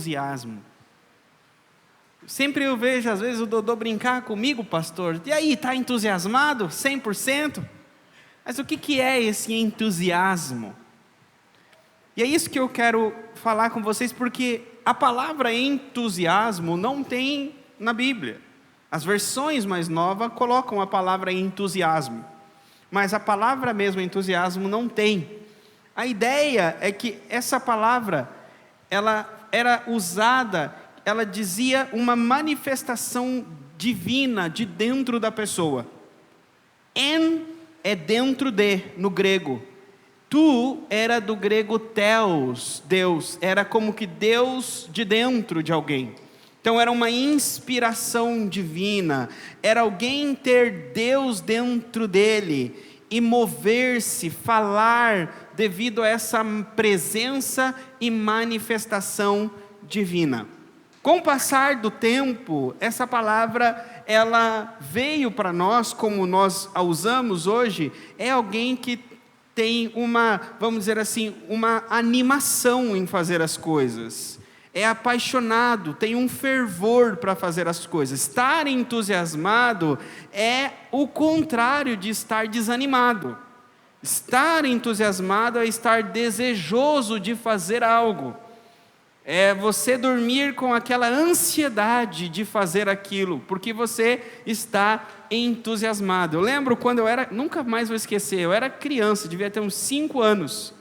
entusiasmo. Sempre eu vejo, às vezes, o Dodô brincar comigo, pastor. E aí, está entusiasmado? 100%? Mas o que é esse entusiasmo? E é isso que eu quero falar com vocês, porque a palavra entusiasmo não tem na Bíblia. As versões mais novas colocam a palavra entusiasmo, mas a palavra mesmo entusiasmo não tem. A ideia é que essa palavra, ela era usada, ela dizia uma manifestação divina de dentro da pessoa. En é dentro de, no grego. Tu era do grego theos, Deus, era como que Deus de dentro de alguém. Então era uma inspiração divina, era alguém ter Deus dentro dele e mover-se, falar devido a essa presença e manifestação divina. Com o passar do tempo, essa palavra, ela veio para nós, como nós a usamos hoje, é alguém que tem uma, vamos dizer assim, uma animação em fazer as coisas. É apaixonado, tem um fervor para fazer as coisas. Estar entusiasmado é o contrário de estar desanimado. Estar entusiasmado é estar desejoso de fazer algo. É você dormir com aquela ansiedade de fazer aquilo, porque você está entusiasmado. Eu lembro quando eu era, nunca mais vou esquecer, eu era criança, devia ter uns 5 anos,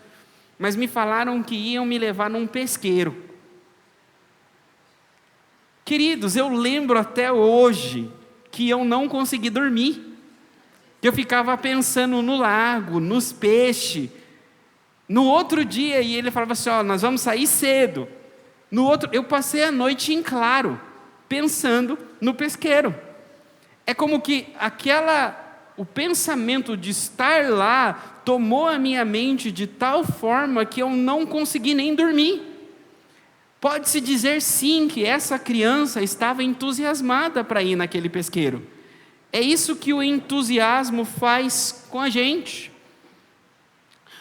mas me falaram que iam me levar num pesqueiro. Queridos, eu lembro até hoje que eu não consegui dormir, que eu ficava pensando no lago, nos peixes. No outro dia, e ele falava assim, nós vamos sair cedo. No outro, eu passei a noite em claro, pensando no pesqueiro. É como que o pensamento de estar lá tomou a minha mente de tal forma que eu não consegui nem dormir. Pode-se dizer sim que essa criança estava entusiasmada para ir naquele pesqueiro. É isso que o entusiasmo faz com a gente.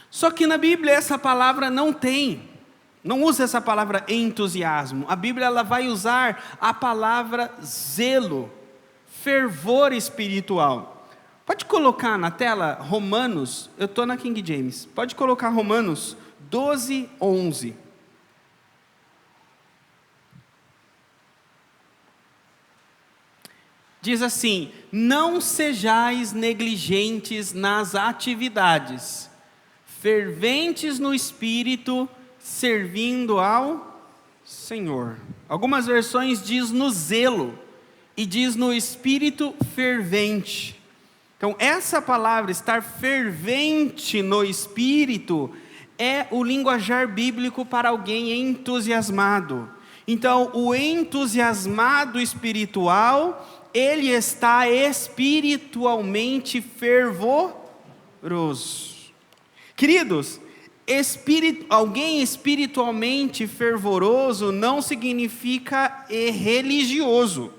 Só que na Bíblia essa palavra não usa essa palavra entusiasmo. A Bíblia ela vai usar a palavra zelo, fervor espiritual. Pode colocar na tela Romanos, eu estou na King James, pode colocar Romanos 12, 11. Diz assim: não sejais negligentes nas atividades, ferventes no espírito, servindo ao Senhor. Algumas versões diz no zelo e diz no espírito fervente. Então essa palavra, estar fervente no espírito, é o linguajar bíblico para alguém entusiasmado. Então o entusiasmado espiritual, ele está espiritualmente fervoroso. Queridos, alguém espiritualmente fervoroso não significa religioso.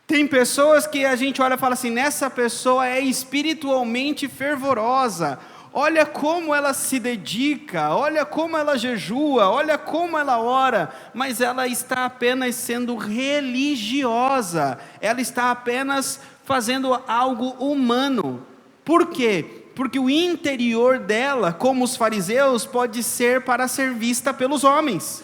Tem pessoas que a gente olha e fala assim, nessa pessoa é espiritualmente fervorosa. Olha como ela se dedica, olha como ela jejua, olha como ela ora, mas ela está apenas sendo religiosa, ela está apenas fazendo algo humano. Por quê? Porque o interior dela, como os fariseus, pode ser para ser vista pelos homens.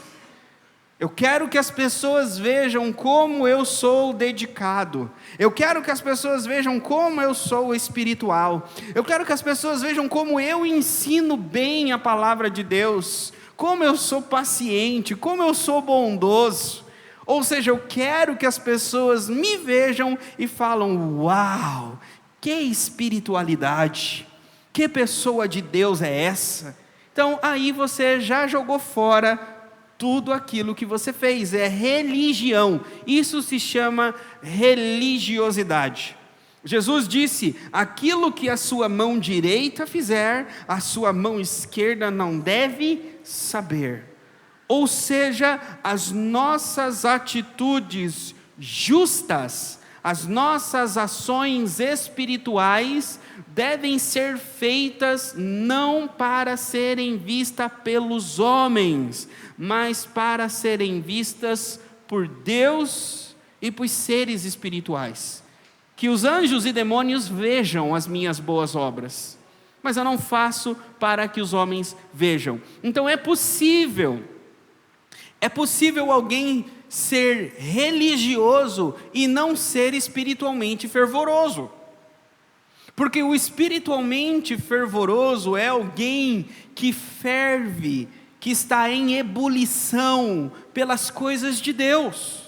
Eu quero que as pessoas vejam como eu sou dedicado. Eu quero que as pessoas vejam como eu sou espiritual. Eu quero que as pessoas vejam como eu ensino bem a palavra de Deus. Como eu sou paciente, como eu sou bondoso. Ou seja, eu quero que as pessoas me vejam e falam, uau, que espiritualidade. Que pessoa de Deus é essa? Então aí você já jogou fora tudo aquilo que você fez, é religião. Isso se chama religiosidade. Jesus disse, aquilo que a sua mão direita fizer, a sua mão esquerda não deve saber. Ou seja, as nossas atitudes justas, as nossas ações espirituais devem ser feitas não para serem vistas pelos homens, mas para serem vistas por Deus e por seres espirituais. Que os anjos e demônios vejam as minhas boas obras, mas eu não faço para que os homens vejam. Então é possível alguém ser religioso e não ser espiritualmente fervoroso. Porque o espiritualmente fervoroso é alguém que ferve, que está em ebulição pelas coisas de Deus.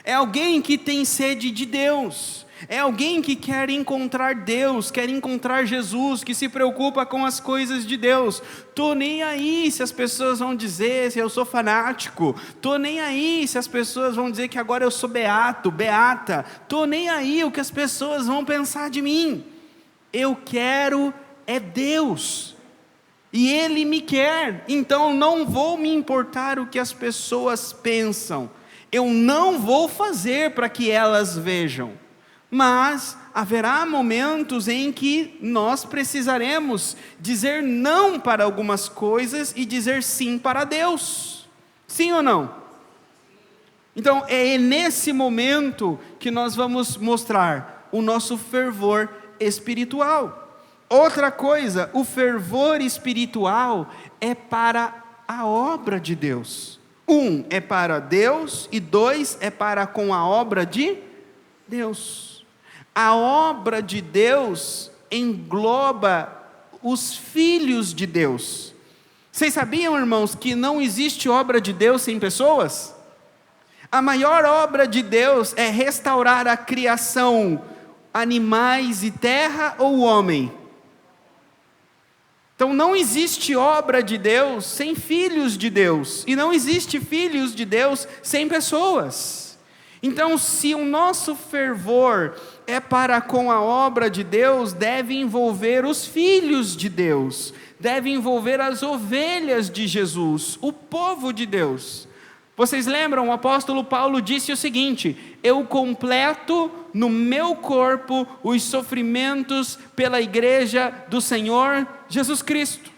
É alguém que tem sede de Deus. É alguém que quer encontrar Deus, quer encontrar Jesus, que se preocupa com as coisas de Deus. Tô nem aí se as pessoas vão dizer se eu sou fanático. Tô nem aí se as pessoas vão dizer que agora eu sou beato, beata. Tô nem aí o que as pessoas vão pensar de mim. Eu quero é Deus. E Ele me quer. Então não vou me importar o que as pessoas pensam. Eu não vou fazer para que elas vejam. Mas haverá momentos em que nós precisaremos dizer não para algumas coisas e dizer sim para Deus. Sim ou não? Então é nesse momento que nós vamos mostrar o nosso fervor espiritual. Outra coisa, o fervor espiritual é para a obra de Deus. 1 é para Deus e 2 é para com a obra de Deus. A obra de Deus engloba os filhos de Deus. Vocês sabiam, irmãos, que não existe obra de Deus sem pessoas? A maior obra de Deus é restaurar a criação, animais e terra ou homem? Então não existe obra de Deus sem filhos de Deus, e não existe filhos de Deus sem pessoas. Então, se o nosso fervor é para com a obra de Deus, deve envolver os filhos de Deus, deve envolver as ovelhas de Jesus, o povo de Deus. Vocês lembram, o apóstolo Paulo disse o seguinte: eu completo no meu corpo os sofrimentos pela igreja do Senhor Jesus Cristo.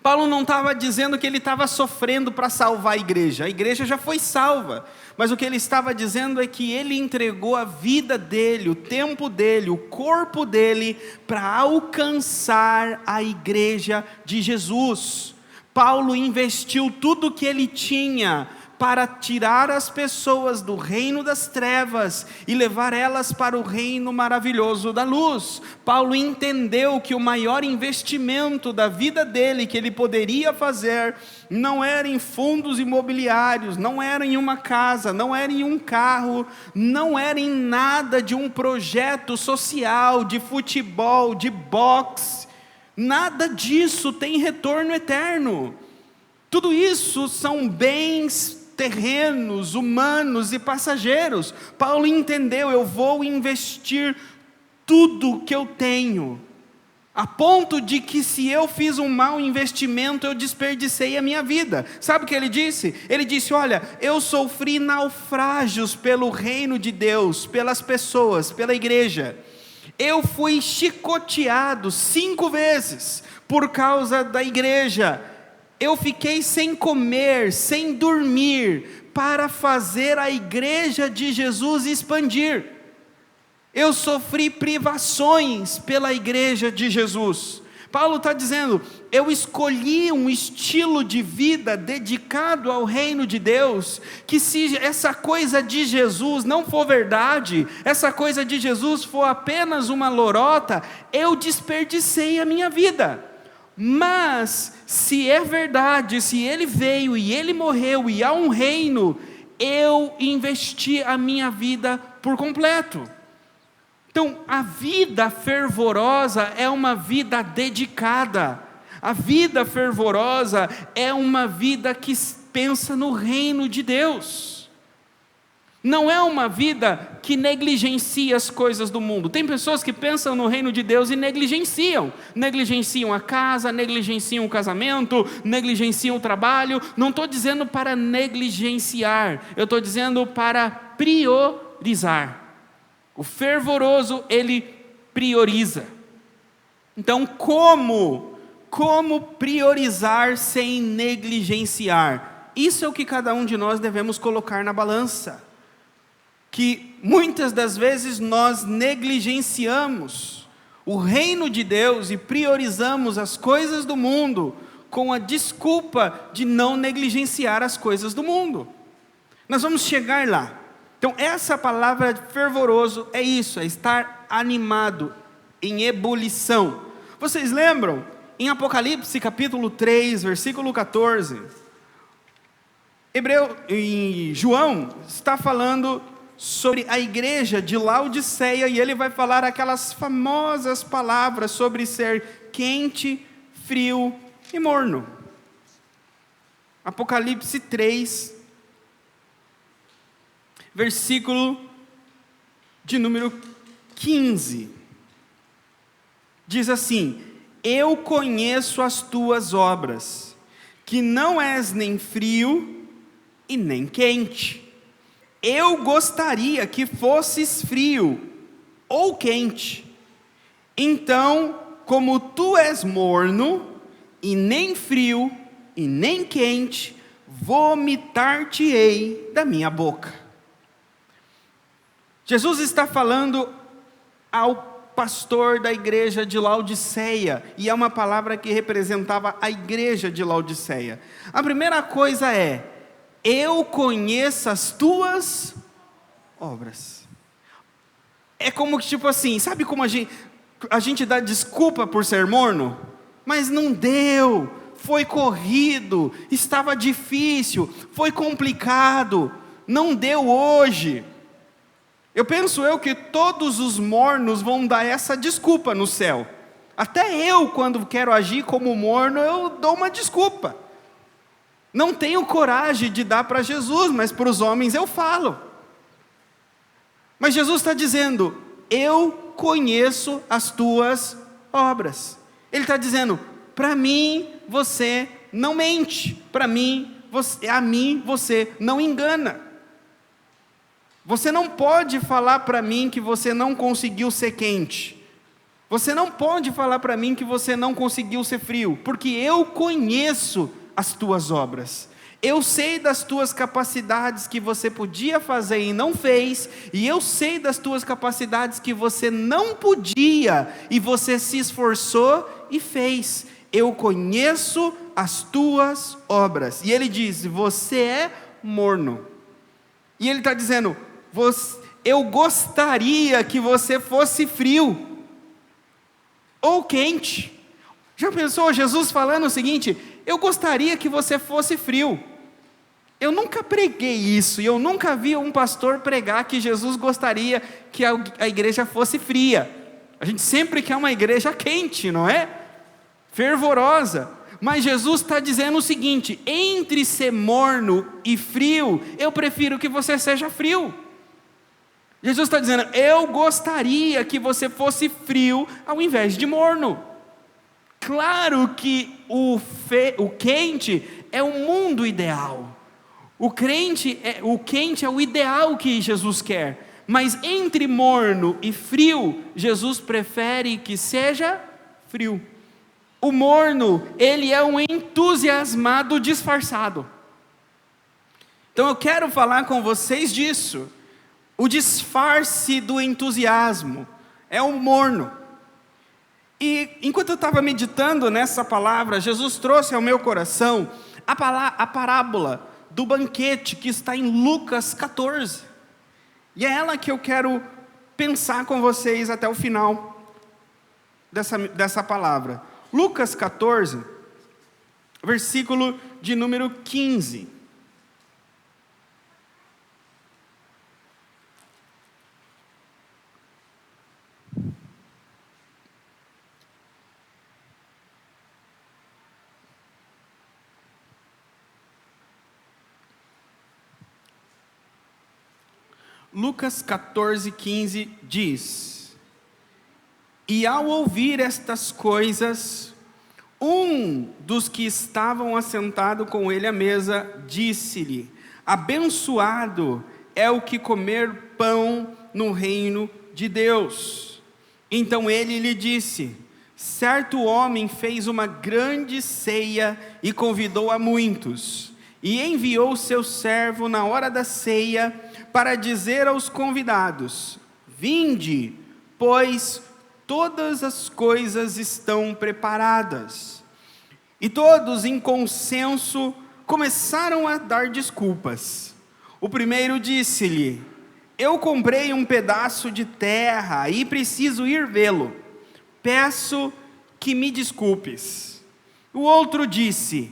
Paulo não estava dizendo que ele estava sofrendo para salvar a igreja já foi salva, mas o que ele estava dizendo é que ele entregou a vida dele, o tempo dele, o corpo dele, para alcançar a igreja de Jesus. Paulo investiu tudo o que ele tinha para tirar as pessoas do reino das trevas e levar elas para o reino maravilhoso da luz. Paulo entendeu que o maior investimento da vida dele que ele poderia fazer não era em fundos imobiliários, não era em uma casa, não era em um carro, não era em nada de um projeto social, de futebol, de boxe. Nada disso tem retorno eterno. Tudo isso são bens terrenos, humanos e passageiros. Paulo entendeu: eu vou investir tudo que eu tenho, a ponto de que se eu fiz um mau investimento, eu desperdicei a minha vida. Sabe o que ele disse? Ele disse: olha, eu sofri naufrágios pelo reino de Deus, pelas pessoas, pela igreja. Eu fui chicoteado 5 vezes por causa da igreja. Eu fiquei sem comer, sem dormir, para fazer a igreja de Jesus expandir. Eu sofri privações pela igreja de Jesus. Paulo está dizendo: eu escolhi um estilo de vida dedicado ao reino de Deus, que se essa coisa de Jesus não for verdade, essa coisa de Jesus for apenas uma lorota, eu desperdicei a minha vida. Mas, se é verdade, se Ele veio e Ele morreu e há um reino, eu investi a minha vida por completo. Então, a vida fervorosa é uma vida dedicada. A vida fervorosa é uma vida que pensa no reino de Deus. Não é uma vida que negligencia as coisas do mundo. Tem pessoas que pensam no reino de Deus e negligenciam. Negligenciam a casa, negligenciam o casamento, negligenciam o trabalho. Não estou dizendo para negligenciar, eu estou dizendo para priorizar. O fervoroso, ele prioriza. Então, como como priorizar sem negligenciar. Isso é o que cada um de nós devemos colocar na balança. Que muitas das vezes nós negligenciamos o reino de Deus e priorizamos as coisas do mundo com a desculpa de não negligenciar as coisas do mundo. Nós vamos chegar lá. Então essa palavra fervoroso é isso, é estar animado, em ebulição. Vocês lembram? Em Apocalipse capítulo 3, versículo 14, João está falando sobre a igreja de Laodiceia, e ele vai falar aquelas famosas palavras sobre ser quente, frio e morno. Apocalipse 3, versículo de número 15, diz assim: eu conheço as tuas obras, que não és nem frio e nem quente. Eu gostaria que fosses frio ou quente. Então, como tu és morno, e nem frio e nem quente, vomitar-te-ei da minha boca. Jesus está falando ao pastor da igreja de Laodiceia, e é uma palavra que representava a igreja de Laodiceia. A primeira coisa é: eu conheço as tuas obras. É como que tipo assim, sabe como a gente dá desculpa por ser morno? Mas não deu, foi corrido, estava difícil, foi complicado, não deu hoje. Eu penso que todos os mornos vão dar essa desculpa no céu. Até eu, quando quero agir como morno, eu dou uma desculpa. Não tenho coragem de dar para Jesus, mas para os homens eu falo. Mas Jesus está dizendo: eu conheço as tuas obras. Ele está dizendo: para mim você não mente, para mim, a mim você não engana. Você não pode falar para mim que você não conseguiu ser quente. Você não pode falar para mim que você não conseguiu ser frio, porque eu conheço as tuas obras. Eu sei das tuas capacidades que você podia fazer e não fez, e eu sei das tuas capacidades que você não podia, e você se esforçou e fez. Eu conheço as tuas obras. E ele diz: você é morno. E ele está dizendo: eu gostaria que você fosse frio ou quente. Já pensou Jesus falando o seguinte: eu gostaria que você fosse frio. Eu nunca preguei isso, e eu nunca vi um pastor pregar que Jesus gostaria que a igreja fosse fria. A gente sempre quer uma igreja quente, não é? Fervorosa. Mas Jesus está dizendo o seguinte: entre ser morno e frio, eu prefiro que você seja frio. Jesus está dizendo: eu gostaria que você fosse frio ao invés de morno. Claro que o quente é o mundo ideal. O quente é o ideal que Jesus quer. Mas entre morno e frio, Jesus prefere que seja frio. O morno, ele é um entusiasmado disfarçado. Então eu quero falar com vocês disso. O disfarce do entusiasmo é o morno. E enquanto eu estava meditando nessa palavra, Jesus trouxe ao meu coração a parábola do banquete que está em Lucas 14. E é ela que eu quero pensar com vocês até o final dessa palavra. Lucas 14, versículo de número 15. Lucas 14, 15 diz: e ao ouvir estas coisas, um dos que estavam assentados com ele à mesa disse-lhe: abençoado é o que comer pão no reino de Deus. Então ele lhe disse: certo homem fez uma grande ceia e convidou a muitos, e enviou seu servo na hora da ceia para dizer aos convidados: vinde, pois todas as coisas estão preparadas. E todos, em consenso, começaram a dar desculpas. O primeiro disse-lhe: eu comprei um pedaço de terra e preciso ir vê-lo. Peço que me desculpes. O outro disse: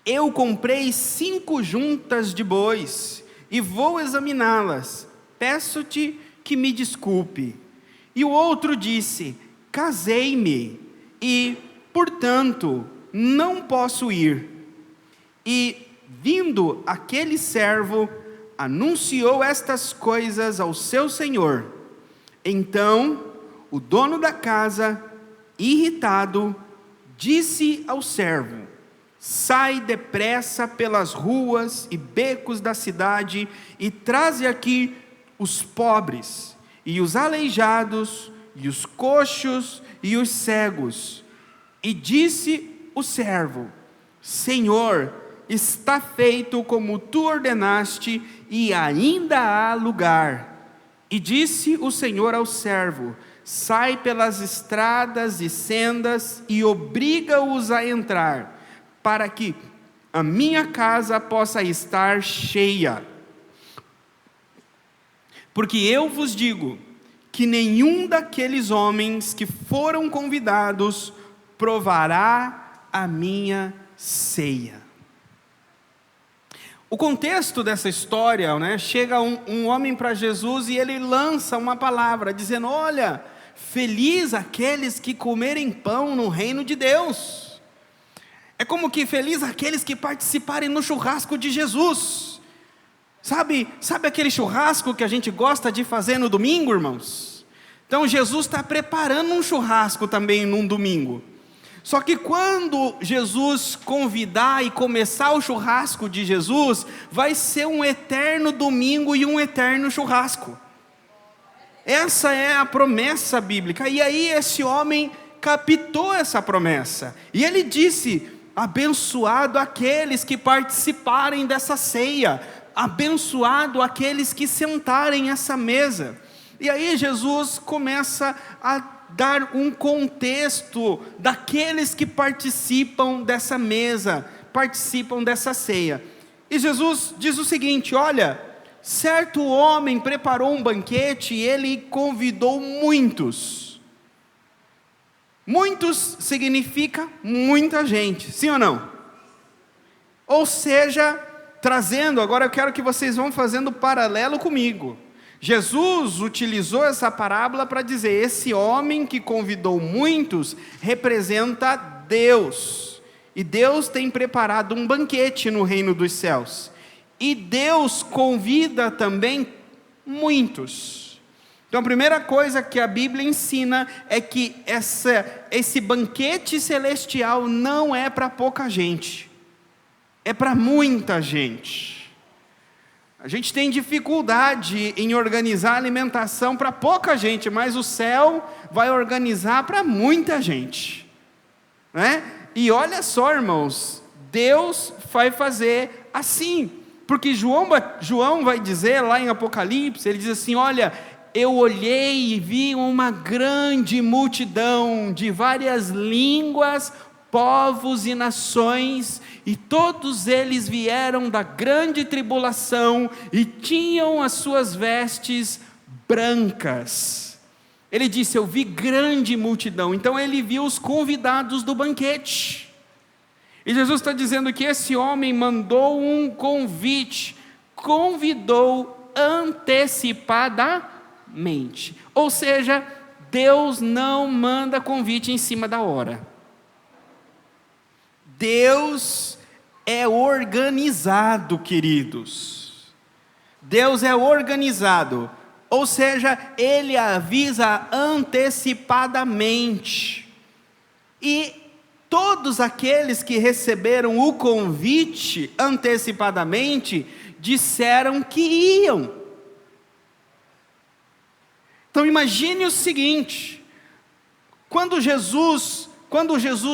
eu comprei 5 juntas de bois e vou examiná-las. Peço-te que me desculpe. E o outro disse: casei-me e, portanto, não posso ir. E, vindo aquele servo, anunciou estas coisas ao seu senhor. Então, o dono da casa, irritado, disse ao servo: sai depressa pelas ruas e becos da cidade e traze aqui os pobres, e os aleijados, e os coxos, e os cegos. E disse o servo: Senhor, está feito como tu ordenaste, e ainda há lugar. E disse o Senhor ao servo: sai pelas estradas e sendas, e obriga-os a entrar, para que a minha casa possa estar cheia. Porque eu vos digo que nenhum daqueles homens que foram convidados provará a minha ceia. O contexto dessa história, né, chega um homem para Jesus e ele lança uma palavra, dizendo: olha, feliz aqueles que comerem pão no reino de Deus. É como que feliz aqueles que participarem no churrasco de Jesus. Sabe aquele churrasco que a gente gosta de fazer no domingo, irmãos? Então Jesus está preparando um churrasco também num domingo. Só que quando Jesus convidar e começar o churrasco de Jesus, vai ser um eterno domingo e um eterno churrasco. Essa é a promessa bíblica. E aí esse homem captou essa promessa. E ele disse: abençoado aqueles que participarem dessa ceia, abençoado aqueles que sentarem essa mesa. E aí Jesus começa a dar um contexto daqueles que participam dessa mesa, participam dessa ceia. E Jesus diz o seguinte: olha, certo homem preparou um banquete e ele convidou muitos. Muitos significa muita gente, sim ou não? Ou seja, trazendo, agora eu quero que vocês vão fazendo paralelo comigo. Jesus utilizou essa parábola para dizer: esse homem que convidou muitos representa Deus. E Deus tem preparado um banquete no reino dos céus. E Deus convida também muitos. Então a primeira coisa que a Bíblia ensina é que esse banquete celestial não é para pouca gente. É para muita gente. A gente tem dificuldade em organizar alimentação para pouca gente, mas o céu vai organizar para muita gente, né? E olha só, irmãos, Deus vai fazer assim, porque João vai dizer lá em Apocalipse, ele diz assim: olha, eu olhei e vi uma grande multidão de várias línguas, povos e nações, e todos eles vieram da grande tribulação e tinham as suas vestes brancas. Ele disse: eu vi grande multidão. Então ele viu os convidados do banquete. E Jesus está dizendo que esse homem mandou um convite, convidou antecipadamente. Ou seja, Deus não manda convite em cima da hora. Deus é organizado, queridos. Deus é organizado, ou seja, Ele avisa antecipadamente. E todos aqueles que receberam o convite antecipadamente, disseram que iam. Então imagine o seguinte: Quando Jesus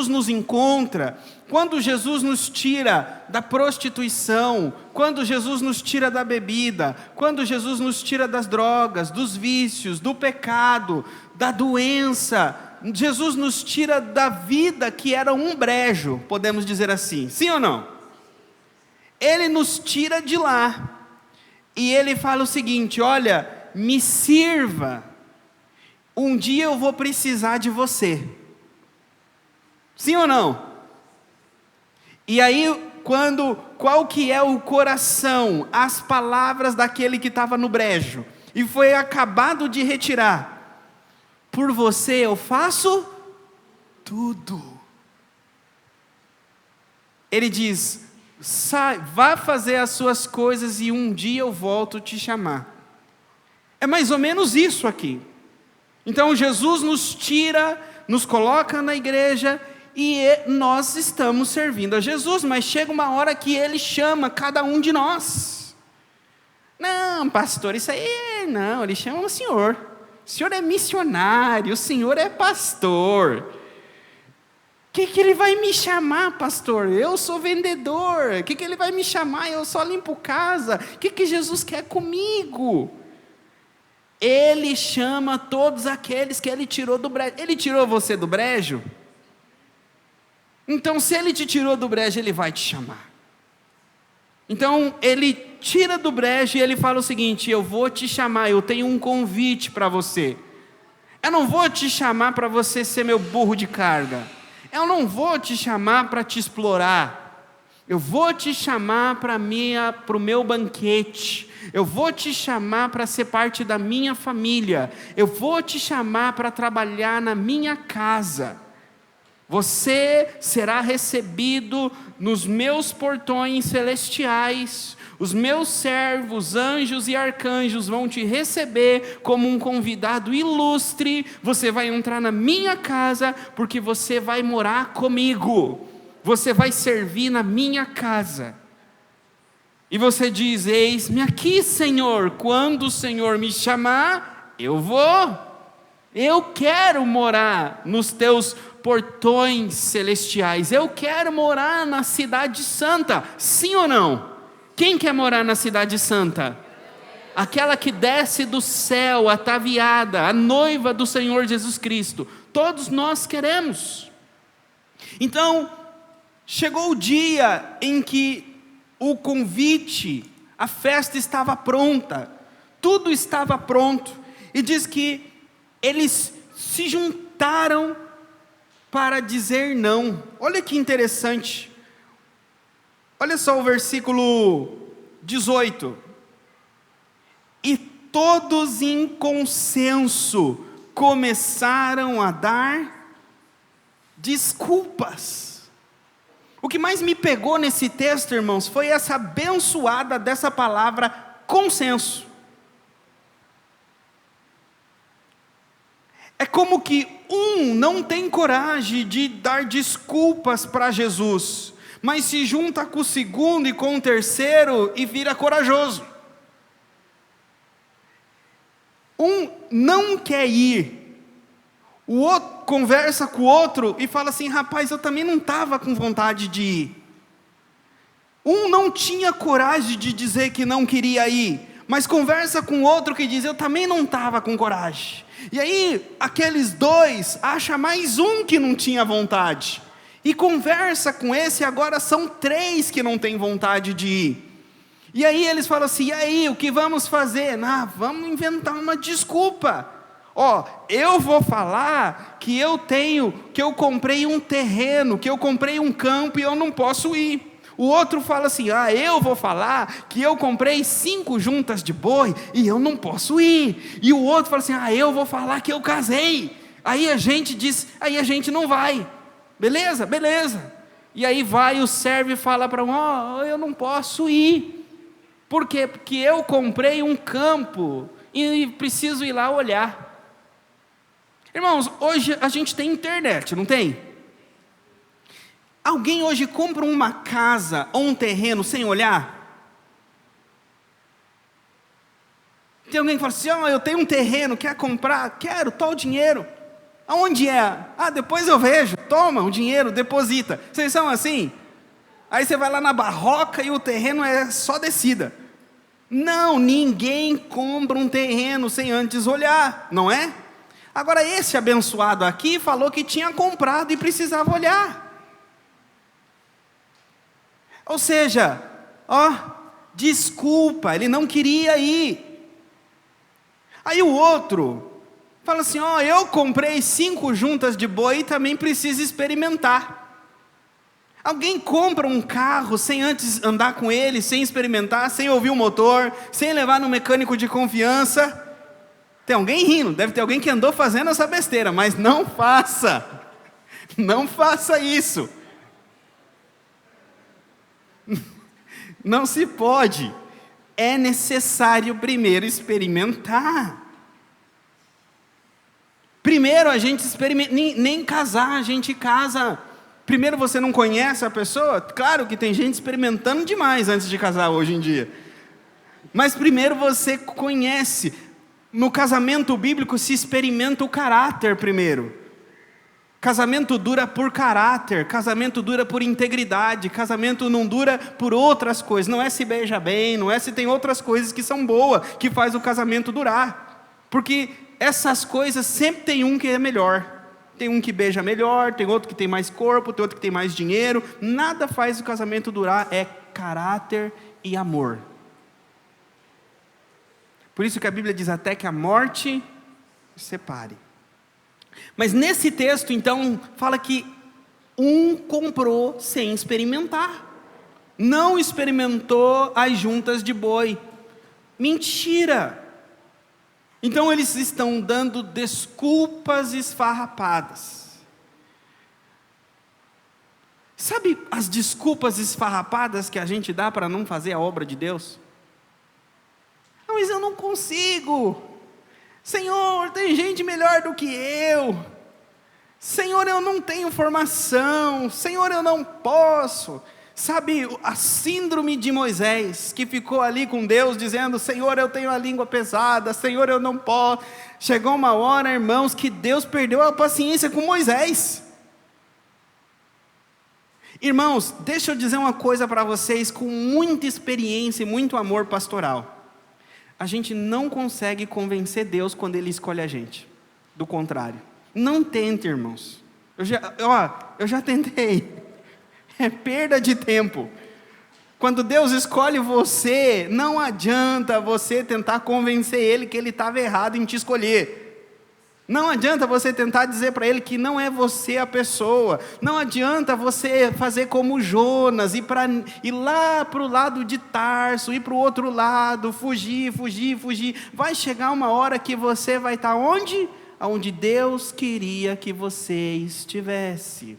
nos encontra, quando Jesus nos tira da prostituição, quando Jesus nos tira da bebida, quando Jesus nos tira das drogas, dos vícios, do pecado, da doença, Jesus nos tira da vida que era um brejo, podemos dizer assim, sim ou não? Ele nos tira de lá, e Ele fala o seguinte: olha, me sirva, um dia eu vou precisar de você, sim ou não? E aí, qual que é o coração, as palavras daquele que estava no brejo, e foi acabado de retirar: por você eu faço tudo. Ele diz: vá fazer as suas coisas e um dia eu volto te chamar. É mais ou menos isso aqui. Então Jesus nos tira, nos coloca na igreja, e nós estamos servindo a Jesus, mas chega uma hora que Ele chama cada um de nós. Não, pastor, isso aí não, Ele chama o senhor é missionário, o senhor é pastor. O que Ele vai me chamar, pastor? Eu sou vendedor. O que Ele vai me chamar? Eu só limpo casa. O que Jesus quer comigo? Ele chama todos aqueles que Ele tirou do brejo. Ele tirou você do brejo? Então, se Ele te tirou do brejo, Ele vai te chamar. Então, Ele tira do brejo e Ele fala o seguinte: eu vou te chamar, eu tenho um convite para você. Eu não vou te chamar para você ser meu burro de carga. Eu não vou te chamar para te explorar. Eu vou te chamar para o meu banquete. Eu vou te chamar para ser parte da minha família. Eu vou te chamar para trabalhar na minha casa. Você será recebido nos meus portões celestiais. Os meus servos, anjos e arcanjos vão te receber como um convidado ilustre. Você vai entrar na minha casa porque você vai morar comigo. Você vai servir na minha casa. E você diz: eis-me aqui, Senhor. Quando o Senhor me chamar, eu vou. Eu quero morar nos teus portões celestiais. Eu quero morar na cidade santa. Sim ou não? Quem quer morar na cidade santa? Aquela que desce do céu, ataviada, a noiva do Senhor Jesus Cristo. Todos nós queremos. Então, chegou o dia em que o convite, a festa estava pronta, tudo estava pronto, e diz que eles se juntaram para dizer não. Olha que interessante. Olha só o versículo 18. E todos em consenso começaram a dar desculpas. O que mais me pegou nesse texto, irmãos, foi essa abençoada dessa palavra consenso. É como que um não tem coragem de dar desculpas para Jesus, mas se junta com o segundo e com o terceiro e vira corajoso. Um não quer ir, o outro conversa com o outro e fala assim: rapaz, eu também não estava com vontade de ir. Um não tinha coragem de dizer que não queria ir, mas conversa com o outro que diz: eu também não estava com coragem. E aí, aqueles dois acham mais um que não tinha vontade, e conversa com esse, agora são 3 que não têm vontade de ir. E aí eles falam assim: e aí, o que vamos fazer? Vamos inventar uma desculpa. Eu vou falar que eu comprei um terreno, que eu comprei um campo e eu não posso ir. O outro fala assim: eu vou falar que eu comprei 5 juntas de boi e eu não posso ir. E o outro fala assim: eu vou falar que eu casei. Aí a gente diz: aí a gente não vai. Beleza? Beleza. E aí vai o servo e fala para eu não posso ir. Por quê? Porque eu comprei um campo e preciso ir lá olhar. Irmãos, hoje a gente tem internet, não tem? Alguém hoje compra uma casa ou um terreno sem olhar? Tem alguém que fala assim: eu tenho um terreno, quer comprar? Quero, tal dinheiro. Aonde é? Depois eu vejo. Toma o dinheiro, deposita. Vocês são assim? Aí você vai lá na barroca e o terreno é só descida. Não, ninguém compra um terreno sem antes olhar, não é? Agora esse abençoado aqui falou que tinha comprado e precisava olhar. Ou seja, desculpa, ele não queria ir. Aí o outro fala assim, eu comprei 5 juntas de boi e também preciso experimentar. Alguém compra um carro sem antes andar com ele, sem experimentar, sem ouvir o motor, sem levar no mecânico de confiança? Tem alguém rindo, deve ter alguém que andou fazendo essa besteira, mas não faça. Não faça isso. Não se pode. É necessário primeiro experimentar. Primeiro a gente experimenta, nem casar a gente casa. Primeiro você não conhece a pessoa? Claro que tem gente experimentando demais antes de casar hoje em dia. Mas primeiro você conhece. No casamento bíblico se experimenta o caráter primeiro. Casamento dura por caráter, casamento dura por integridade, casamento não dura por outras coisas. Não é se beija bem, não é se tem outras coisas que são boas, que faz o casamento durar. Porque essas coisas sempre tem um que é melhor. Tem um que beija melhor, tem outro que tem mais corpo, tem outro que tem mais dinheiro. Nada faz o casamento durar, é caráter e amor. Por isso que a Bíblia diz até que a morte separe. Mas nesse texto então, fala que um comprou sem experimentar. Não experimentou as juntas de boi. Mentira! Então eles estão dando desculpas esfarrapadas. Sabe as desculpas esfarrapadas que a gente dá para não fazer a obra de Deus? Mas eu não consigo. Senhor, tem gente melhor do que eu. Senhor, eu não tenho formação. Senhor, eu não posso. Sabe, a síndrome de Moisés, que ficou ali com Deus dizendo, Senhor, eu tenho a língua pesada, Senhor, eu não posso. Chegou uma hora, irmãos, que Deus perdeu a paciência com Moisés. Irmãos, deixa eu dizer uma coisa para vocês, com muita experiência e muito amor pastoral. A gente não consegue convencer Deus quando Ele escolhe a gente. Do contrário. Não tente, irmãos. Eu já tentei. É perda de tempo. Quando Deus escolhe você, não adianta você tentar convencer Ele que Ele estava errado em te escolher. Não adianta você tentar dizer para Ele que não é você a pessoa. Não adianta você fazer como Jonas, ir lá para o lado de Tarso, ir para o outro lado, fugir. Vai chegar uma hora que você vai estar onde? Onde Deus queria que você estivesse.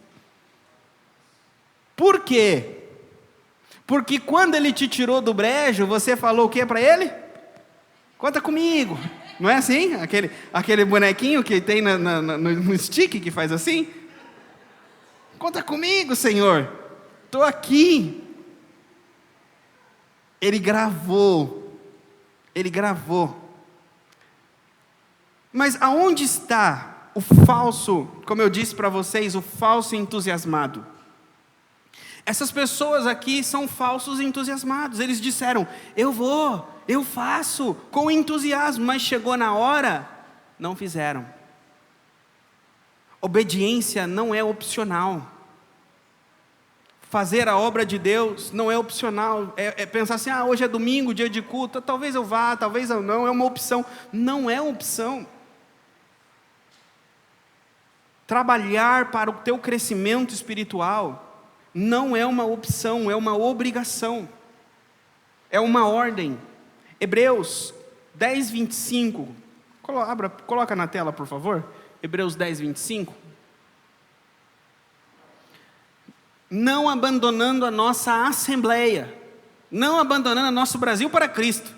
Por quê? Porque quando Ele te tirou do brejo, você falou o que para Ele? Conta comigo. Não é assim? Aquele bonequinho que tem no stick que faz assim? Conta comigo, Senhor. Estou aqui. Ele gravou. Mas aonde está o falso, como eu disse para vocês, o falso entusiasmado? Essas pessoas aqui são falsos entusiasmados. Eles disseram, eu faço com entusiasmo, mas chegou na hora, não fizeram. Obediência não é opcional. Fazer a obra de Deus não é opcional. É pensar assim, hoje é domingo, dia de culto, talvez eu vá, talvez eu não, é uma opção. Não é opção. Trabalhar para o teu crescimento espiritual não é uma opção, é uma obrigação, é uma ordem. Hebreus 10, 25, coloca na tela por favor, Hebreus 10, 25. Não abandonando a nossa assembleia, não abandonando o nosso Brasil para Cristo,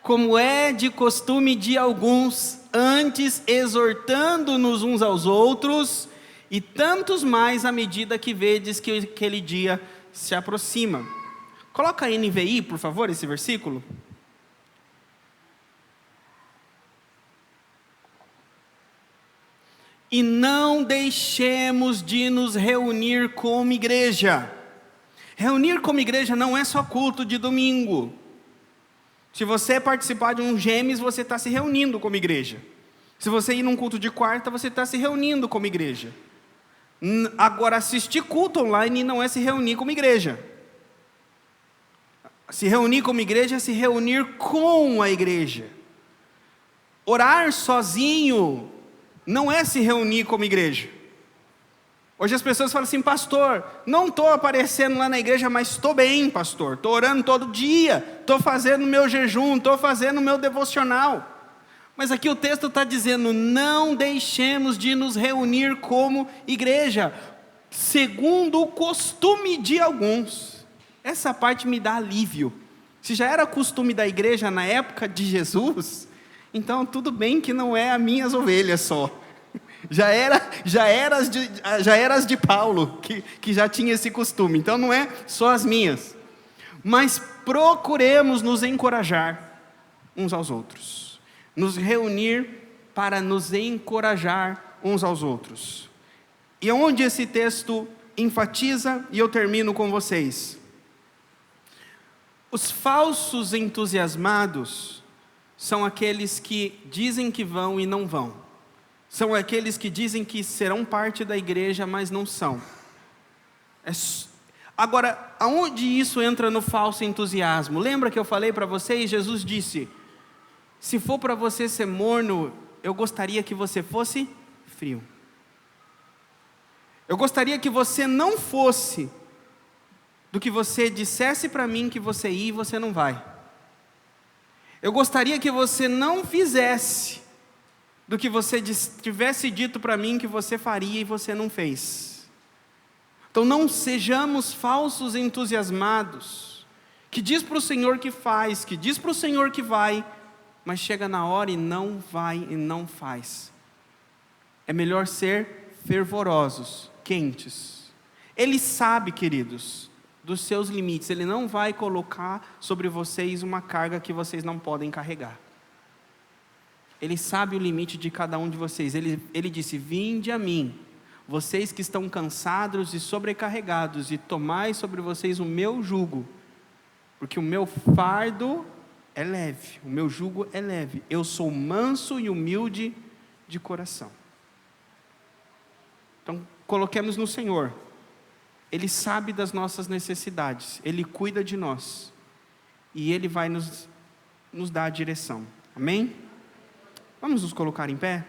como é de costume de alguns, antes exortando-nos uns aos outros, e tantos mais à medida que vedes que aquele dia se aproxima. Coloca a NVI, por favor, esse versículo. E não deixemos de nos reunir como igreja. Reunir como igreja não é só culto de domingo. Se você participar de um Gêmeos, você está se reunindo como igreja. Se você ir num culto de quarta, você está se reunindo como igreja. Agora, assistir culto online não é se reunir como igreja. Se reunir como igreja é se reunir com a igreja. Orar sozinho não é se reunir como igreja. Hoje as pessoas falam assim: pastor, não estou aparecendo lá na igreja, mas estou bem, pastor. Estou orando todo dia, estou fazendo meu jejum, estou fazendo meu devocional. Mas aqui o texto está dizendo: não deixemos de nos reunir como igreja, segundo o costume de alguns. Essa parte me dá alívio. Se já era costume da igreja na época de Jesus, então tudo bem que não é as minhas ovelhas só. Já era as de Paulo, que já tinha esse costume. Então não é só as minhas. Mas procuremos nos encorajar uns aos outros. Nos reunir para nos encorajar uns aos outros. E onde esse texto enfatiza, e eu termino com vocês. Os falsos entusiasmados são aqueles que dizem que vão e não vão. São aqueles que dizem que serão parte da igreja, mas não são. Agora, aonde isso entra no falso entusiasmo? Lembra que eu falei para vocês? Jesus disse: se for para você ser morno, eu gostaria que você fosse frio. Eu gostaria que você não fosse do que você dissesse para mim que você ia e você não vai. Eu gostaria que você não fizesse do que você tivesse dito para mim que você faria e você não fez. Então não sejamos falsos entusiasmados, que diz para o Senhor que faz, que diz para o Senhor que vai, mas chega na hora e não vai e não faz. É melhor ser fervorosos, quentes. Ele sabe, queridos, dos seus limites. Ele não vai colocar sobre vocês uma carga que vocês não podem carregar. Ele sabe o limite de cada um de vocês. Ele disse: vinde a mim, vocês que estão cansados e sobrecarregados, e tomai sobre vocês o meu jugo, porque o meu fardo é leve, o meu jugo é leve. Eu sou manso e humilde de coração. Então, coloquemos no Senhor. Ele sabe das nossas necessidades, Ele cuida de nós, e Ele vai nos dar a direção. Amém? Vamos nos colocar em pé?